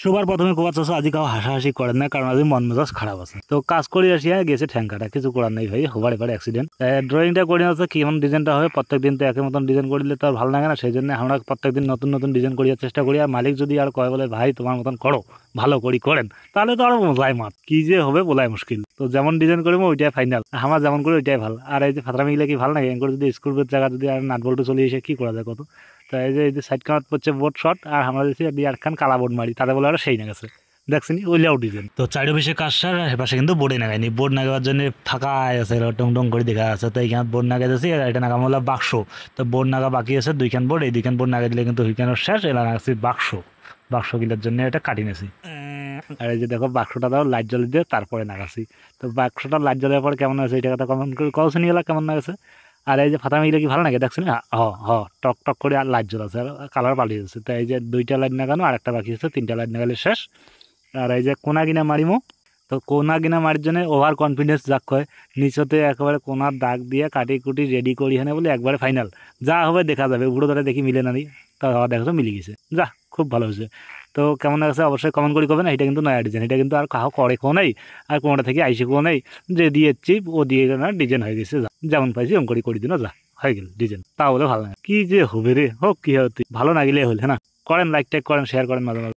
সবার প্রথমে কোয়া চাষা আজ কাউ হাসাহাসি করেন না, কারণ আজ মন মেজাজ খারাপ আছে। তো কাজ করে আসিয়া গেছে ঠ্যাঙ্কাটা, কিছু করার নেই ভাই, হবার এবার অ্যাক্সিডেন্ট। ড্রয়িংটা করে আছে কেমন ডিজাইনটা হবে, প্রত্যেকদিন তো একই মতন ডিজাইন করলে তো আর ভালো লাগে না। সেই জন্য আমরা প্রত্যেকদিন নতুন নতুন ডিজাইন করার চেষ্টা করি। আর মালিক যদি আর কয় বলে ভাই তোমার মতন করো, ভালো করি করেন, তাহলে তো আরো মজাই মাত, কি যে হবে বলাই মুশকিল। তো যেমন ডিজাইন করবো ওইটাই ফাইনাল, আমার যেমন করে ওইটাই ভালো। আর এই যে ফাতরামি গেলে কি ভালো লাগে, করে যদি স্ক্রুপের জায়গা যদি আর নাট বল্টু চলে এসে কি করা যায় কত। তো এই যে সাইড কামাত পড়ছে বোর্ড শট, আর আমরা যদি আটখান কালা বোর্ড মারি, তাদের বলে আরো সেই না গেছে দেখছিনি ওইলাও ডিজাইন। তো চাইরো বেশি কাজ সার হেপাশে কিন্তু বোর্ডে নাগাইনি, বোর্ড নাগাবার জন্য ফাঁকা আছে, টং টং করে দেখা আছে। তো এইখানে বোর্ড নাগাই দিয়েছি, আর এটা নাগাম হলো বাক্স। তো বোর্ড নাগা বাকি আছে দুইখান বোর্ড, এই দুইখান বোর্ড নাগাই দিলে কিন্তু ওইখানে শেষ। এলা নাগাছি বাক্স, বাক্স কিলার জন্য এটা কাটি নিয়েছি। আর এই যে দেখো বাক্সটা দাও লাইট জ্বলে দিয়ে তারপরে নাগাছি। তো বাক্সটা লাইট জ্বলার পর কেমন আছে এটা কথা কমেন্ট করে কলসে নিয়ে গেলা কেমন লাগছে। আর এই যে ফাতা মিলে কি ভালো লাগে দেখছেন, টক টক করে আর লাইট জ্বলাছে, আর কালার পাল্টে যাচ্ছে। তো এই যে দুইটা লাইট নাগানো আর একটা বাকি আছে, তিনটা লাইট নাগালে শেষ। আর এই যে কোনা কিনা মারিমো, তো কোনা কিনা মারির জন্য ওভার কনফিডেন্স যাক হয়, নিচতে একেবারে কোনার দাগ দিয়ে কাটি কুটি রেডি করি হ্যাঁ বলে একবারে ফাইনাল। যা হবে দেখা যাবে, উড়ো ধরে দেখি মিলে না নি, তা দেখো মিলে গেছে, যা খুব ভালো হয়েছে। তো কেমন লাগছে অবশ্যই কমেন্ট করে করবেন। এটা কিন্তু নয়া ডিজাইন, এটা কিন্তু আর কাহো করে কেউ নেই, আর কোনোটা থেকে আইসি কেউ নেই। যে দিয়েছি ও দিয়ে না ডিজাইন হয়ে গেছে, যা যেমন পাইছি ওম করে দিন, যা হয়ে গেল ডিজাইন। তা বলে ভালো লাগে, কি যে হবে রে হোক, কি হতে ভালো না গেলে হলে না। করেন লাইক টাইক করেন, শেয়ার করেন মাঝে মাঝে।